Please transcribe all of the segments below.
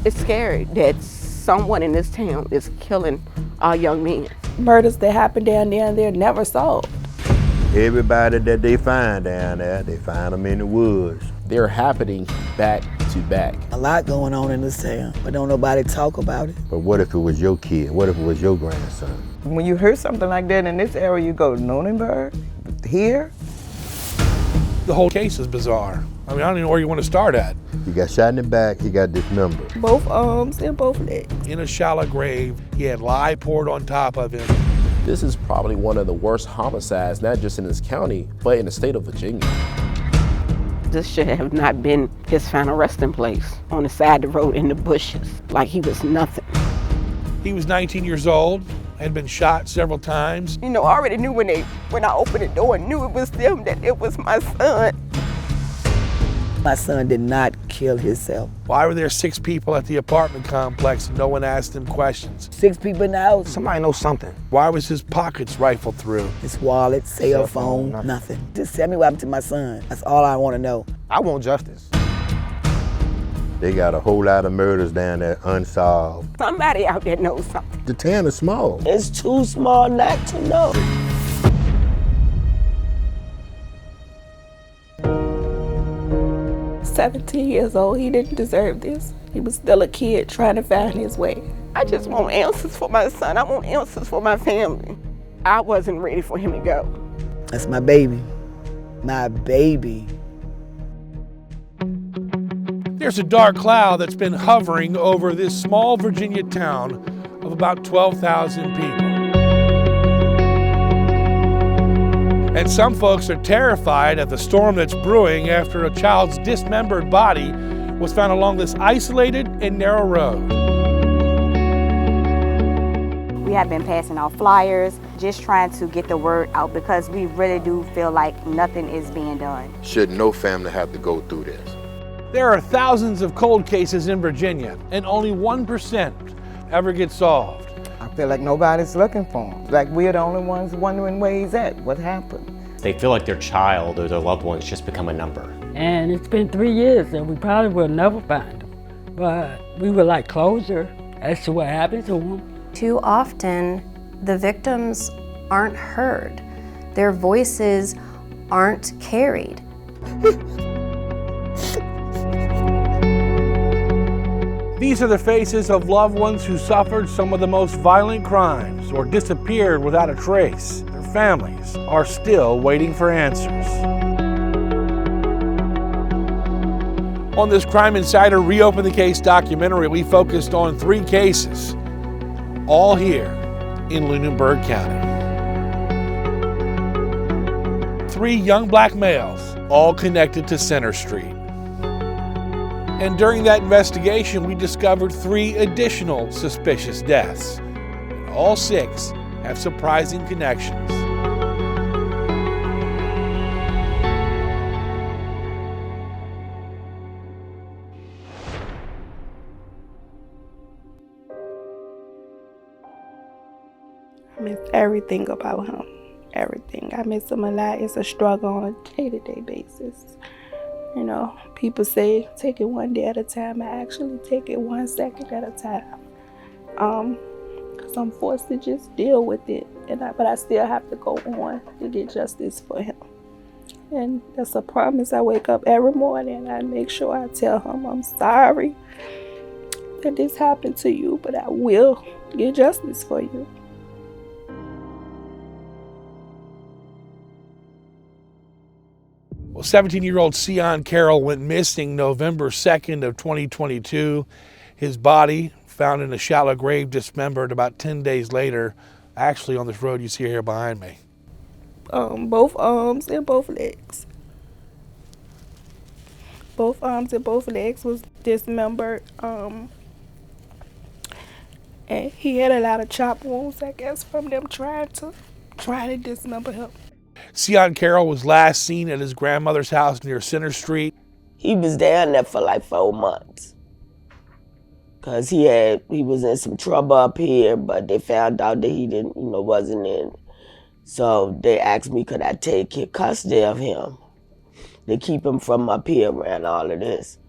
It's scary that someone in this town is killing our young men. Murders that happen down there and they're never solved. Everybody that they find down there, they find them in the woods. They're happening back to back. A lot going on in this town, but don't nobody talk about it. But what if it was your kid? What if it was your grandson? When you hear something like that in this area, you go, Lunenburg? Here? The whole case is bizarre. I mean, I don't even know where you want to start at. He got shot in the back, he got dismembered. Both arms and both legs. In a shallow grave, he had lye poured on top of him. This is probably one of the worst homicides, not just in this county, but in the state of Virginia. This should have not been his final resting place on the side of the road in the bushes, like he was nothing. He was 19 years old, had been shot several times. You know, I already knew when I opened the door and knew it was them that it was my son. My son did not kill himself. Why were there 6 people at the apartment complex and no one asked him questions? 6 people in the house. Somebody knows something. Why was his pockets rifled through? His wallet, cell phone, nothing. Just tell me what happened to my son. That's all I want to know. I want justice. They got a whole lot of murders down there unsolved. Somebody out there knows something. The town is small. It's too small not to know. He's 17 years old, he didn't deserve this. He was still a kid trying to find his way. I just want answers for my son. I want answers for my family. I wasn't ready for him to go. That's my baby. My baby. There's a dark cloud that's been hovering over this small Virginia town of about 12,000 people. And some folks are terrified at the storm that's brewing after a child's dismembered body was found along this isolated and narrow road. We have been passing out flyers, just trying to get the word out because we really do feel like nothing is being done. Should no family have to go through this? There are thousands of cold cases in Virginia, and only 1% ever get solved. I feel like nobody's looking for him. Like we're the only ones wondering where he's at, what happened. They feel like their child or their loved one's just become a number. And it's been 3 years and we probably will never find them. But we would like closure as to what happened to them. Too often, the victims aren't heard. Their voices aren't carried. These are the faces of loved ones who suffered some of the most violent crimes or disappeared without a trace. Their families are still waiting for answers. On this Crime Insider Reopen the Case documentary, we focused on 3 cases, all here in Lunenburg County. 3 young black males, all connected to Center Street. And during that investigation, we discovered 3 additional suspicious deaths. And all 6 have surprising connections. I miss everything about him, everything. I miss him a lot. It's a struggle on a day-to-day basis. You know, people say take it one day at a time. I actually take it 1 second at a time. Because I'm forced to just deal with it. But I still have to go on to get justice for him. And that's a promise. I wake up every morning and I make sure I tell him I'm sorry that this happened to you, but I will get justice for you. Well, 17-year-old Sion Carroll went missing November 2nd of 2022. His body found in a shallow grave, dismembered about 10 days later, actually on this road you see here behind me. Both arms and both legs. Both arms and both legs was dismembered. And he had a lot of chop wounds, I guess, from them trying to dismember him. Sion Carroll was last seen at his grandmother's house near Center Street. He was down there for like 4 months. Cause he was in some trouble up here, but they found out that he wasn't in. So they asked me, could I take custody of him to keep him from up here around all of this?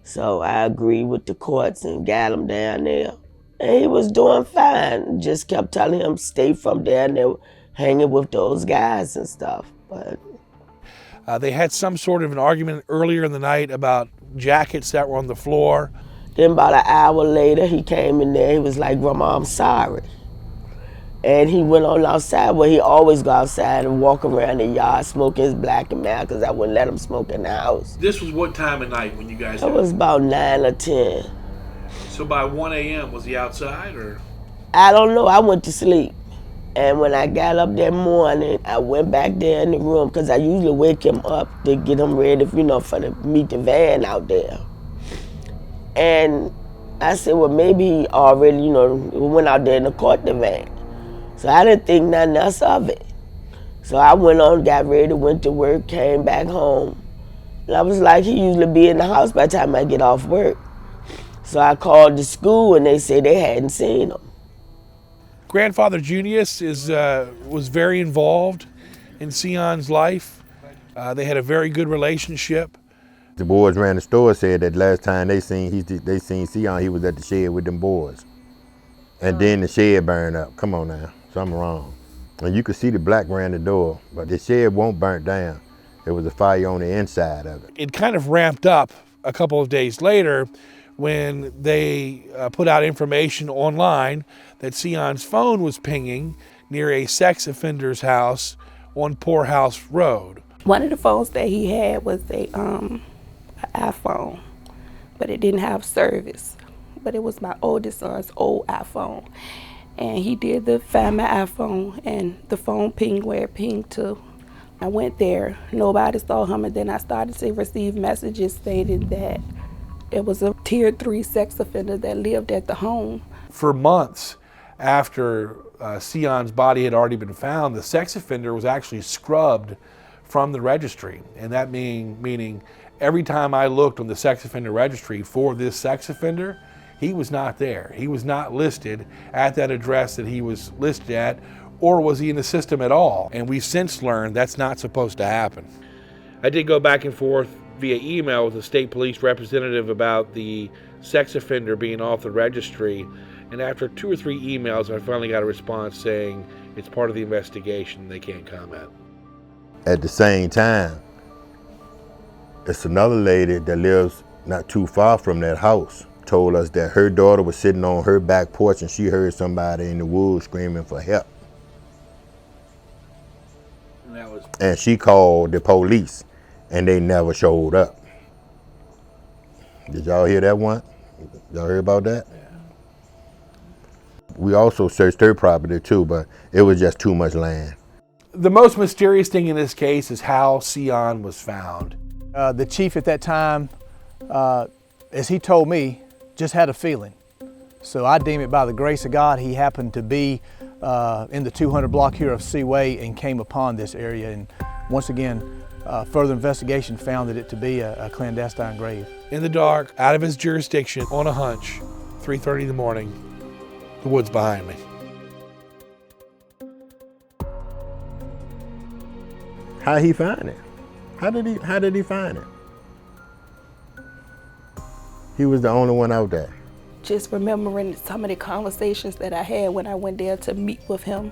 So I agreed with the courts and got him down there. And he was doing fine. Just kept telling him stay from down there hanging with those guys and stuff. But they had some sort of an argument earlier in the night about jackets that were on the floor. Then about an hour later, he came in there. He was like, Grandma, I'm sorry. And he went on outside where he always go outside and walk around the yard smoking his black and mild because I wouldn't let him smoke in the house. This was what time of night when you guys It was about 9 or 10. So by 1 a.m. was he outside or? I don't know. I went to sleep. And when I got up that morning, I went back there in the room because I usually wake him up to get him ready, for to meet the van out there. And I said, well, maybe he already, went out there and caught the van. So I didn't think nothing else of it. So I went on, got ready, went to work, came back home. And I was like, he usually be in the house by the time I get off work. So I called the school and they said they hadn't seen him. Grandfather Junius was very involved in Sion's life. They had a very good relationship. The boys ran the store said that last time they seen Sion, he was at the shed with them boys. And then the shed burned up. Come on now, something wrong. And you could see the black ran the door, but the shed won't burn down. There was a fire on the inside of it. It kind of ramped up a couple of days later when they put out information online that Sion's phone was pinging near a sex offender's house on Poorhouse Road. One of the phones that he had was an iPhone, but it didn't have service. But it was my oldest son's old iPhone. And he did find my iPhone, and the phone pinged where it pinged to. I went there, nobody saw him, and then I started to receive messages stating that it was a tier 3 sex offender that lived at the home. For months after Sion's body had already been found, the sex offender was actually scrubbed from the registry. And that meaning every time I looked on the sex offender registry for this sex offender, he was not there. He was not listed at that address that he was listed at, or was he in the system at all? And we've since learned that's not supposed to happen. I did go back and forth via email with the state police representative about the sex offender being off the registry. And after 2 or 3 emails, I finally got a response saying it's part of the investigation. They can't comment. At the same time, it's another lady that lives not too far from that house told us that her daughter was sitting on her back porch and she heard somebody in the woods screaming for help. And she called the police and they never showed up. Did y'all hear that one? Y'all heard about that? Yeah. We also searched her property too, but it was just too much land. The most mysterious thing in this case is how Sion was found. The chief at that time, as he told me, just had a feeling. So I deem it by the grace of God, he happened to be in the 200 block here of Seaway and came upon this area. And once again, further investigation found it to be a clandestine grave. In the dark, out of his jurisdiction, on a hunch, 3:30 in the morning, the woods behind me. How he find it? How did he find it? He was the only one out there. Just remembering some of the conversations that I had when I went there to meet with him.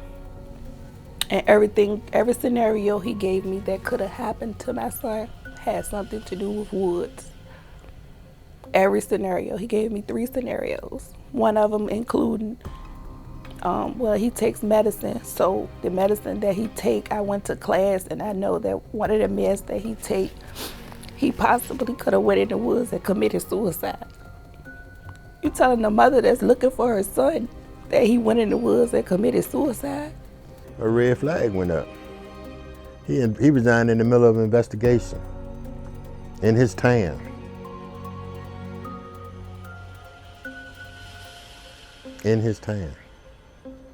And every scenario he gave me that could have happened to my son had something to do with woods. Every scenario. He gave me 3 scenarios. One of them including, he takes medicine. So the medicine that he take, I went to class and I know that one of the meds that he take, he possibly could have went in the woods and committed suicide. You telling the mother that's looking for her son that he went in the woods and committed suicide? A red flag went up. He resigned in the middle of an investigation in his town. In his town.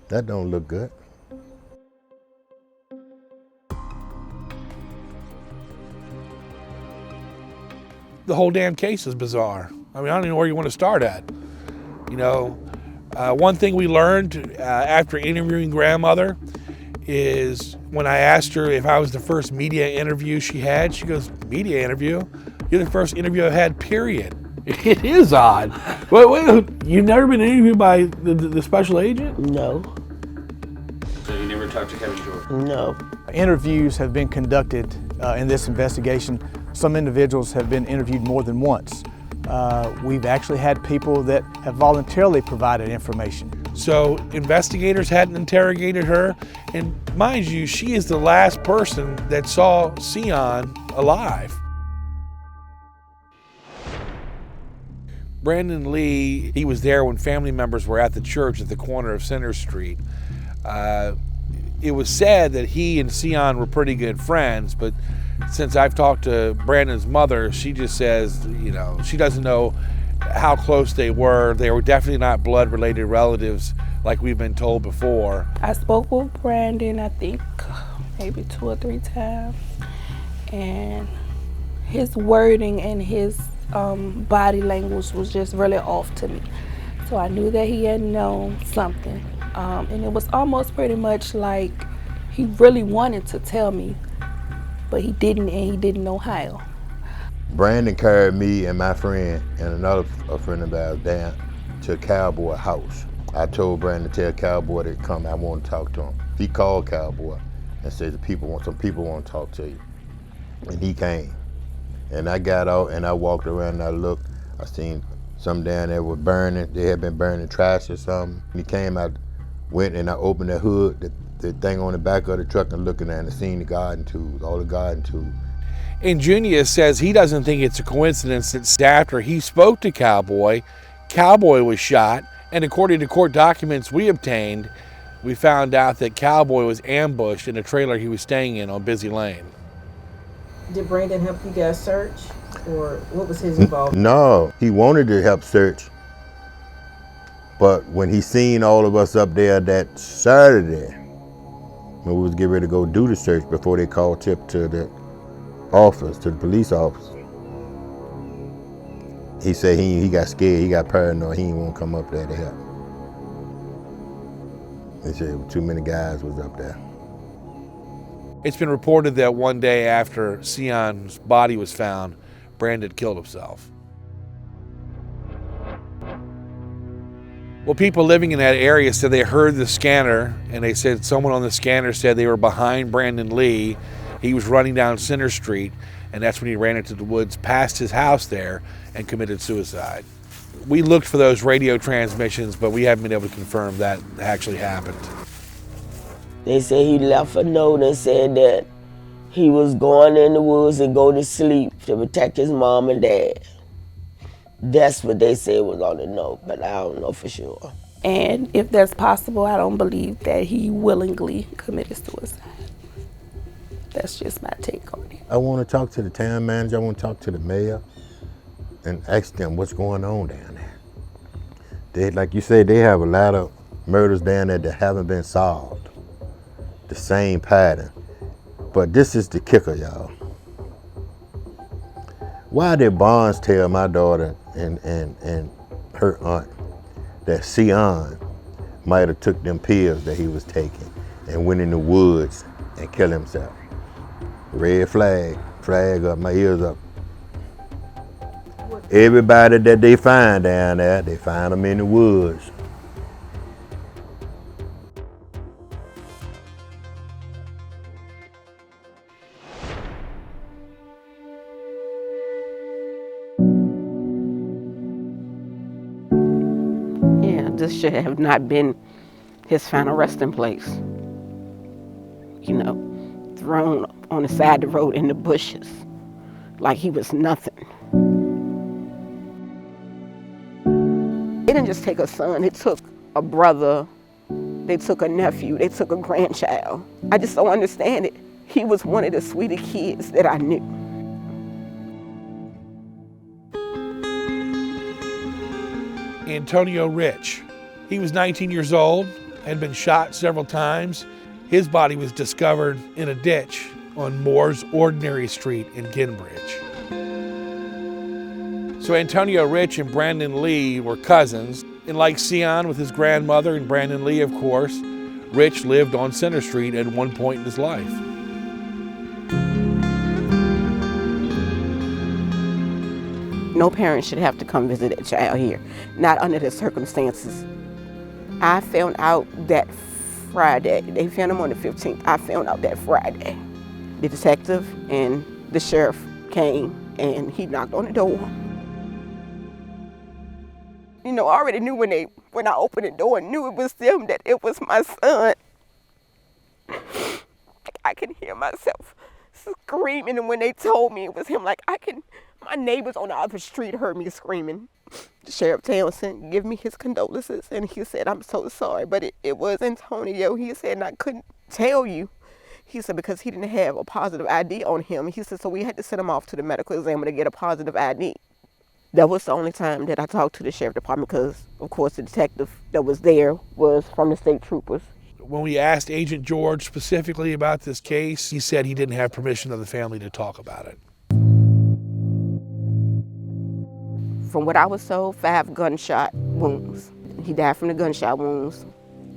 That don't look good. The whole damn case is bizarre. I mean, I don't even know where you want to start at. You know, one thing we learned after interviewing grandmother is when I asked her if I was the first media interview she had, she goes, media interview? You're the first interview I had, period. It is odd. Wait, you've never been interviewed by the special agent? No. So you never talked to Kevin Jordan? No. Interviews have been conducted in this investigation. Some individuals have been interviewed more than once. We've actually had people that have voluntarily provided information. So investigators hadn't interrogated her, and mind you, she is the last person that saw Sion alive. Brandon Lee, he was there when family members were at the church at the corner of Center Street. It was said that he and Sion were pretty good friends, but since I've talked to Brandon's mother, she just says, you know, she doesn't know how close they were. They were definitely not blood-related relatives like we've been told before. I spoke with Brandon, I think, maybe 2 or 3 times, and his wording and his body language was just really off to me. So I knew that he had known something, and it was almost pretty much like he really wanted to tell me, but he didn't, and he didn't know how. Brandon carried me and my friend and another friend of ours down to Cowboy house. I told Brandon to tell Cowboy to come, I want to talk to him. He called Cowboy and said some people want to talk to you. And he came. And I got out and I walked around and I looked. I seen some down there were burning. They had been burning trash or something. He came out, went and I opened the hood, the thing on the back of the truck, and looking at it and seen the garden tools, all the garden tools. And Junius says he doesn't think it's a coincidence that after he spoke to Cowboy, Cowboy was shot, and according to court documents we obtained, we found out that Cowboy was ambushed in a trailer he was staying in on Busy Lane. Did Brandon help you guys search, or what was his involvement? No, he wanted to help search, but when he seen all of us up there that Saturday, when we was getting ready to go do the search before they called tip to the office, to the police office, he said he got scared, he got paranoid, he didn't want to come up there to help. He said too many guys was up there. It's been reported that one day after Sion's body was found, Brandon killed himself. Well, people living in that area said they heard the scanner, and they said someone on the scanner said they were behind Brandon Lee. He was running down Center Street, and that's when he ran into the woods past his house there and committed suicide. We looked for those radio transmissions, but we haven't been able to confirm that actually happened. They said he left a note and said that he was going in the woods and go to sleep to protect his mom and dad. That's what they said was on the note, but I don't know for sure. And if that's possible, I don't believe that he willingly committed suicide. That's just my take on it. I want to talk to the town manager, I want to talk to the mayor and ask them what's going on down there. They, like you said, they have a lot of murders down there that haven't been solved. The same pattern. But this is the kicker, y'all. Why did Barnes tell my daughter and her aunt that Sion might have took them pills that he was taking and went in the woods and killed himself? Red flag, flag up, my ears up. Everybody that they find down there, they find them in the woods. Yeah, this should have not been his final resting place. You know, thrown on the side of the road in the bushes, like he was nothing. They didn't just take a son, it took a brother, they took a nephew, they took a grandchild. I just don't understand it. He was one of the sweetest kids that I knew. Antonio Rich. He was 19 years old, had been shot several times. His body was discovered in a ditch on Moore's Ordinary Street in Ginbridge. So Antonio Rich and Brandon Lee were cousins. And like Sion with his grandmother and Brandon Lee, of course, Rich lived on Center Street at one point in his life. No parent should have to come visit a child here, not under the circumstances. I found out that Friday. They found him on the 15th. I found out that Friday. The detective and the sheriff came and he knocked on the door. You know, I already knew when I opened the door and knew it was them, that it was my son. I can hear myself screaming, and when they told me it was him, my neighbors on the other street heard me screaming. Sheriff Townsend gave me his condolences, and he said, I'm so sorry, but it was Antonio. He said, and I couldn't tell you. He said, because he didn't have a positive ID on him. He said, so we had to send him off to the medical examiner to get a positive ID. That was the only time that I talked to the sheriff department, because, of course, the detective that was there was from the state troopers. When we asked Agent George specifically about this case, he said he didn't have permission of the family to talk about it. From what I was told, 5 gunshot wounds. He died from the gunshot wounds.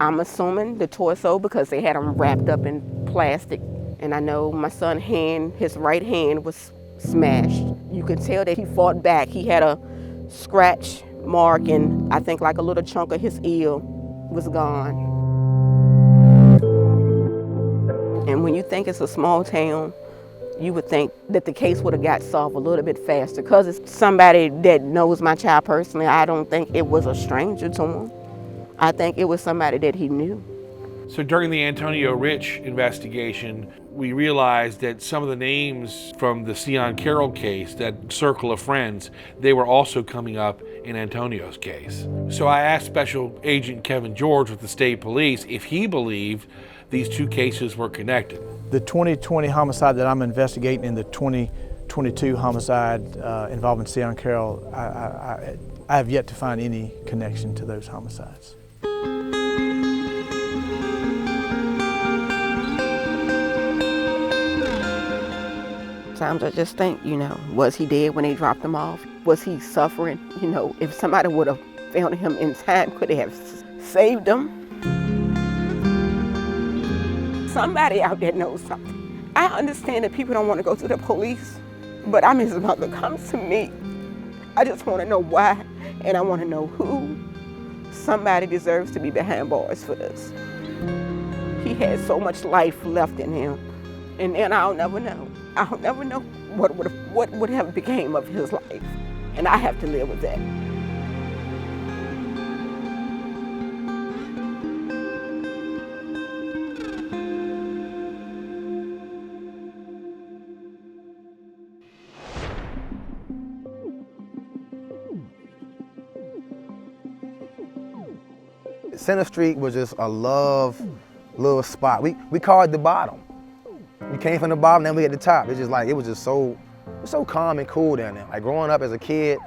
I'm assuming the torso, because they had him wrapped up in plastic. And I know my son's hand, his right hand was smashed. You could tell that he fought back. He had a scratch mark, and I think like a little chunk of his ear was gone. And when you think it's a small town, you would think that the case would have got solved a little bit faster. Because it's somebody that knows my child personally, I don't think it was a stranger to him. I think it was somebody that he knew. So during the Antonio Rich investigation, we realized that some of the names from the Sion Carroll case, that circle of friends, they were also coming up in Antonio's case. So I asked Special Agent Kevin George with the state police if he believed these two cases were connected. The 2020 homicide that I'm investigating and the 2022 homicide involving Sion Carroll, I have yet to find any connection to those homicides. Sometimes I just think, was he dead when they dropped him off? Was he suffering? If somebody would have found him in time, could they have saved him? Somebody out there knows something. I understand that people don't want to go to the police, but I'm his mother. Come to me. I just want to know why, and I want to know who. Somebody deserves to be behind bars for this. He had so much life left in him, and I'll never know. I'll never know what would have became of his life, and I have to live with that. Center Street was just a love little spot. We call it the bottom. We came from the bottom, then we at the top. It's just like, it was just so calm and cool down there. Like growing up as a kid,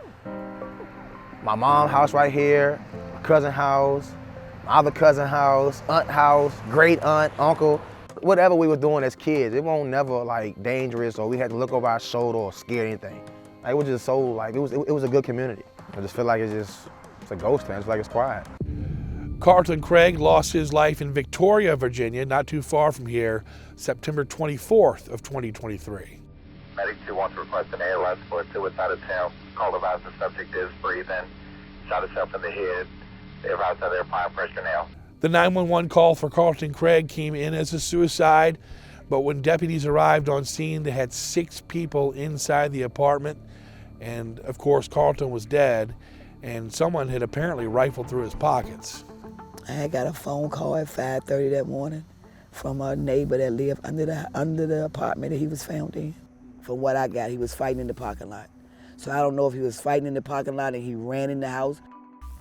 my mom's house right here, my cousin's house, my other cousin's house, aunt house, great aunt, uncle, whatever we were doing as kids, it won't never like dangerous or we had to look over our shoulder or scare anything. Like, it was just so like, it was a good community. I just feel like it's a ghost town, it's like it's quiet. Carlton Craig lost his life in Victoria, Virginia, not too far from here, September 24th of 2023. Medic 2 wants to request an ALS for a suicide attempt. Call advised the subject is breathing, shot himself in the head. They advised that they're applying pressure now. The 911 call for Carlton Craig came in as a suicide, but when deputies arrived on scene, they had 6 people inside the apartment, and of course Carlton was dead, and someone had apparently rifled through his pockets. I had got a phone call at 5:30 that morning from a neighbor that lived under the apartment that he was found in. From what I got, he was fighting in the parking lot. So I don't know if he was fighting in the parking lot and he ran in the house.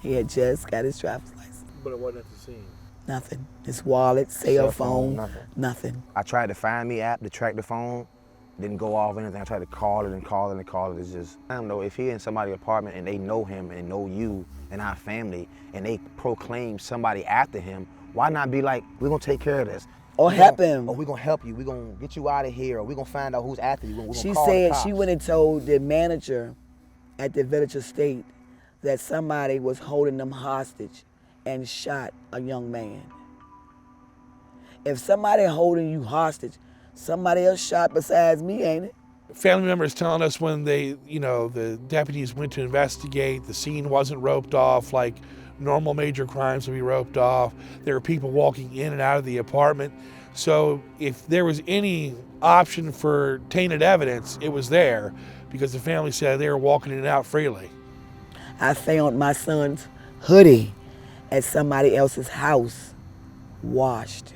He had just got his driver's license. But it wasn't at the scene? Nothing. His wallet, cell phone, nothing. I tried to find me app to track the phone, didn't go off anything. I tried to call it and call it and call it. It's just, I don't know, if he in somebody's apartment and they know him and know you and our family and they proclaim somebody after him, why not be like, we're gonna take care of this? Or help him. Or we're gonna help you, we're gonna get you out of here, or we're gonna find out who's after you. We're She call the said cops. she went and told the manager at the Village Estate that somebody was holding them hostage and shot a young man. If somebody holding you hostage, somebody else shot besides me, ain't it? family members telling us when they, the deputies went to investigate, the scene wasn't roped off like normal major crimes would be roped off. There were people walking in and out of the apartment. So if there was any option for tainted evidence, it was there because the family said they were walking in and out freely. I found my son's hoodie at somebody else's house, washed,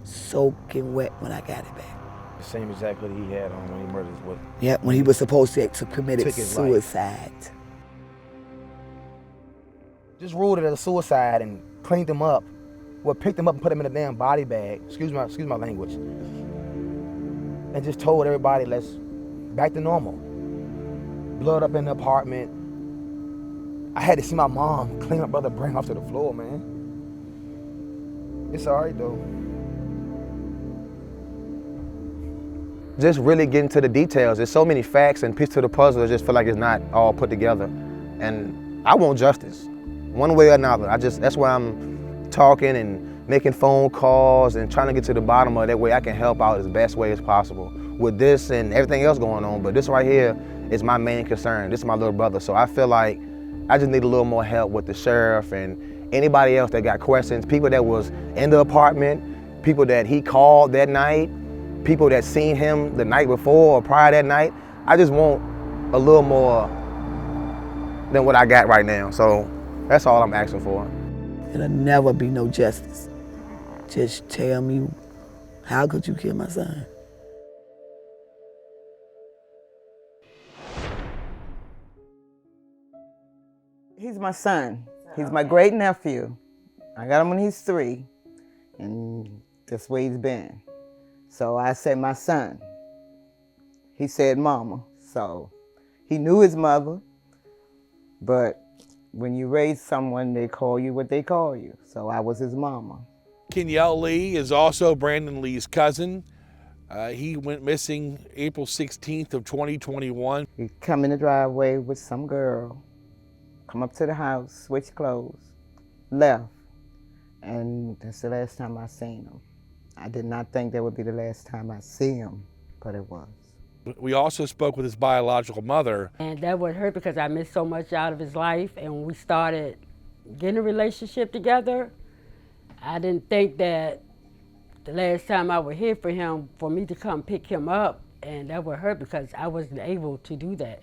soaking wet when I got it back. The same exact hoodie he had on when he murdered his wife. Yeah, when he was supposed to commit suicide. Just ruled it as a suicide and cleaned him up. Well, picked him up and put him in a damn body bag. Excuse my language. And just told everybody, let's back to normal. Blood up in the apartment. I had to see my mom clean my brother brain off to the floor, man. It's all right though. Just really getting to the details. There's so many facts and pieces to the puzzle. I just feel like it's not all put together. And I want justice, one way or another. That's why I'm talking and making phone calls and trying to get to the bottom of it. That way I can help out as best way as possible with this and everything else going on. But this right here is my main concern. This is my little brother. So I feel like I just need a little more help with the sheriff and anybody else that got questions, people that was in the apartment, people that he called that night, people that seen him the night before or prior that night. I just want a little more than what I got right now. So that's all I'm asking for. It'll never be no justice. Just tell me, how could you kill my son? He's my son. He's my great nephew. I got him when he's 3, and that's where he's been. So I said, my son. He said, mama. So he knew his mother, but when you raise someone, they call you what they call you. So I was his mama. Kenyelle Lee is also Brandon Lee's cousin. He went missing April 16th of 2021. He come in the driveway with some girl, come up to the house, switch clothes, left. And that's the last time I seen him. I did not think that would be the last time I see him, but it was. We also spoke with his biological mother. And that would hurt because I missed so much out of his life. And when we started getting a relationship together, I didn't think that the last time I would hear from him, for me to come pick him up, and that would hurt because I wasn't able to do that.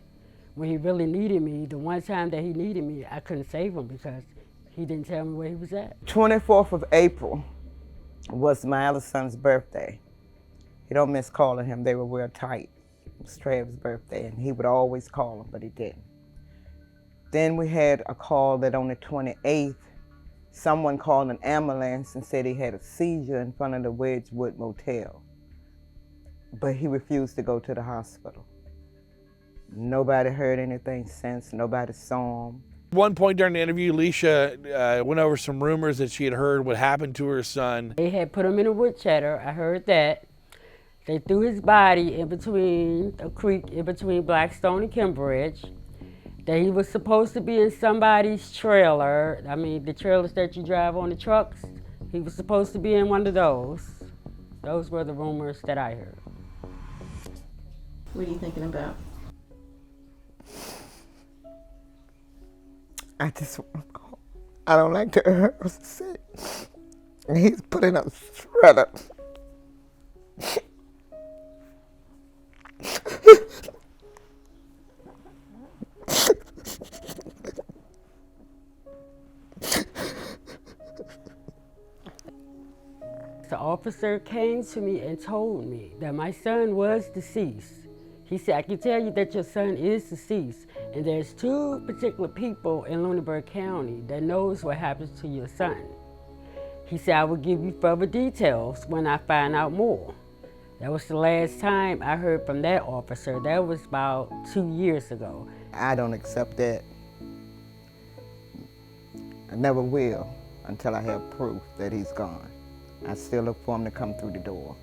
When he really needed me, the one time that he needed me, I couldn't save him because he didn't tell me where he was at. 24th of April was my other son's birthday. He don't miss calling him. They were real tight. It was Trav's birthday, and he would always call him, but he didn't. Then we had a call that on the 28th, someone called an ambulance and said he had a seizure in front of the Wedgwood Motel. But he refused to go to the hospital. Nobody heard anything since. Nobody saw him. At one point during the interview, Alicia went over some rumors that she had heard what happened to her son. They had put him in a wood chatter. I heard that. They threw his body in between a creek, in between Blackstone and Kimbridge. That he was supposed to be in somebody's trailer. I mean, the trailers that you drive on the trucks. He was supposed to be in one of those. Those were the rumors that I heard. What are you thinking about? I don't like to hear her say. He's put in a shredder. The officer came to me and told me that my son was deceased. He said, I can tell you that your son is deceased, and there's 2 particular people in Lunenburg County that knows what happens to your son. He said, I will give you further details when I find out more. That was the last time I heard from that officer. That was about 2 years ago. I don't accept that. I never will until I have proof that he's gone. I still look for him to come through the door.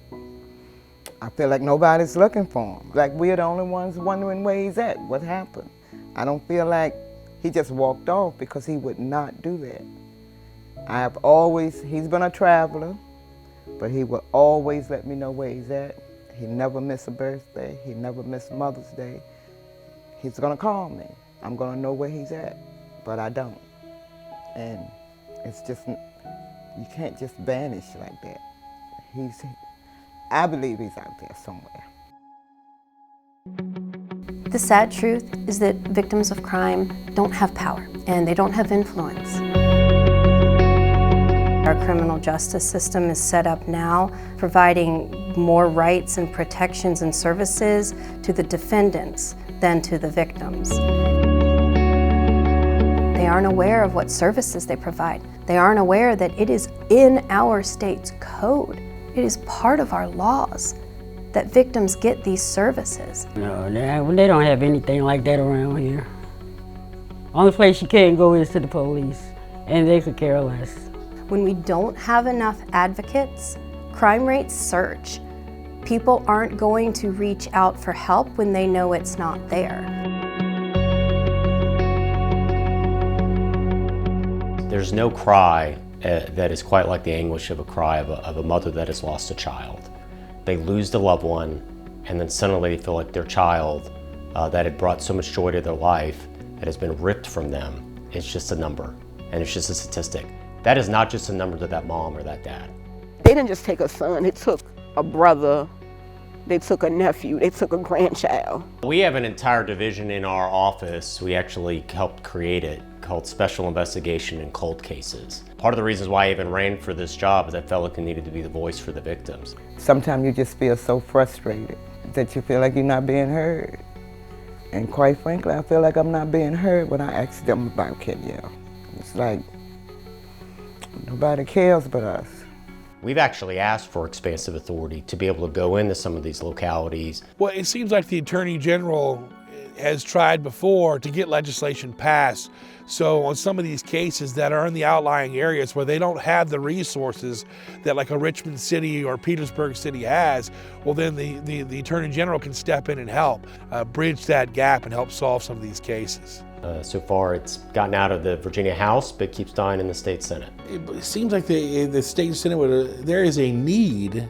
I feel like nobody's looking for him. Like we're the only ones wondering where he's at, what happened. I don't feel like he just walked off because he would not do that. He's been a traveler, but he will always let me know where he's at. He never missed a birthday. He never missed Mother's Day. He's gonna call me. I'm gonna know where he's at, but I don't. And it's just, you can't just vanish like that. I believe he's out there somewhere. The sad truth is that victims of crime don't have power and they don't have influence. Our criminal justice system is set up now, providing more rights and protections and services to the defendants than to the victims. They aren't aware of what services they provide. They aren't aware that it is in our state's code. It is part of our laws that victims get these services. No, they don't have anything like that around here. Only place you can't go is to the police, and they could care less. When we don't have enough advocates, crime rates surge. People aren't going to reach out for help when they know it's not there. There's no cry that is quite like the anguish of a cry of a mother that has lost a child. They lose the loved one, and then suddenly they feel like their child that had brought so much joy to their life that has been ripped from them is just a number, and it's just a statistic. That is not just a number to that mom or that dad. They didn't just take a son, they took a brother, they took a nephew, they took a grandchild. We have an entire division in our office, we actually helped create it, called Special Investigation in Cold Cases. Part of the reasons why I even ran for this job is I felt like I needed to be the voice for the victims. Sometimes you just feel so frustrated that you feel like you're not being heard. And quite frankly, I feel like I'm not being heard when I ask them about Kenya. It's like, nobody cares but us. We've actually asked for expansive authority to be able to go into some of these localities. Well, it seems like the Attorney General has tried before to get legislation passed. So on some of these cases that are in the outlying areas where they don't have the resources that like a Richmond City or Petersburg City has, well then the Attorney General can step in and help bridge that gap and help solve some of these cases. So far it's gotten out of the Virginia House, but keeps dying in the state Senate. It seems like the state Senate, there is a need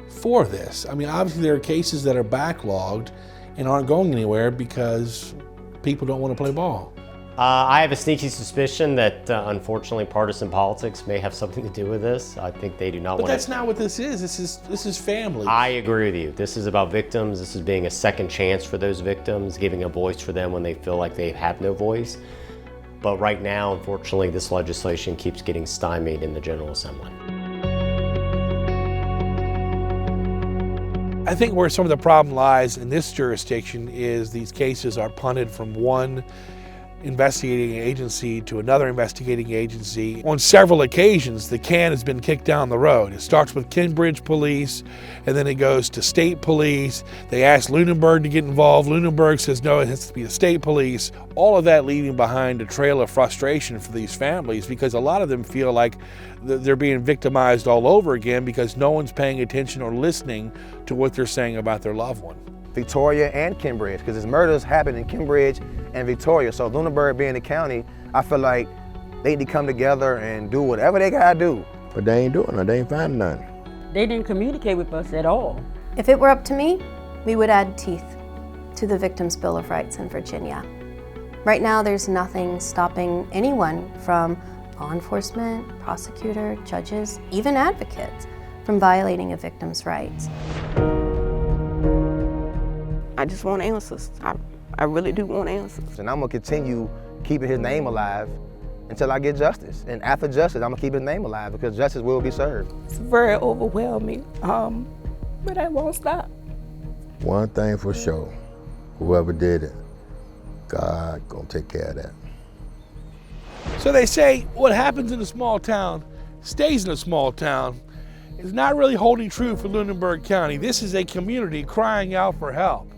for this. I mean, obviously there are cases that are backlogged and aren't going anywhere because people don't want to play ball. I have a sneaky suspicion that unfortunately partisan politics may have something to do with this. I think they do not want to. But that's not what this is. This is family. I agree with you. This is about victims. This is being a second chance for those victims, giving a voice for them when they feel like they have no voice. But right now, unfortunately, this legislation keeps getting stymied in the General Assembly. I think where some of the problem lies in this jurisdiction is these cases are punted from one investigating agency to another investigating agency. On several occasions, the can has been kicked down the road. It starts with Cambridge Police, and then it goes to state police. They ask Lunenburg to get involved. Lunenburg says, no, it has to be the state police. All of that leaving behind a trail of frustration for these families because a lot of them feel like they're being victimized all over again because no one's paying attention or listening to what they're saying about their loved one. Victoria and Cambridge, because his murders happened in Cambridge and Victoria. So Lunenburg being the county, I feel like they need to come together and do whatever they gotta do. But they ain't doing it, they ain't finding none. They didn't communicate with us at all. If it were up to me, we would add teeth to the Victims' Bill of Rights in Virginia. Right now, there's nothing stopping anyone from law enforcement, prosecutor, judges, even advocates from violating a victim's rights. I just want answers. I really do want answers. And I'm gonna continue keeping his name alive until I get justice. And after justice, I'm gonna keep his name alive because justice will be served. It's very overwhelming, but I won't stop. One thing for sure, whoever did it, God gonna take care of that. So they say what happens in a small town stays in a small town. It's not really holding true for Lunenburg County. This is a community crying out for help.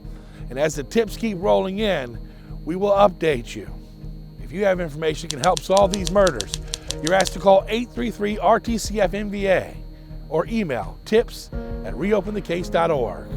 And as the tips keep rolling in, we will update you. If you have information that can help solve these murders, you're asked to call 833-RTCF-NVA or email tips@reopenthecase.org.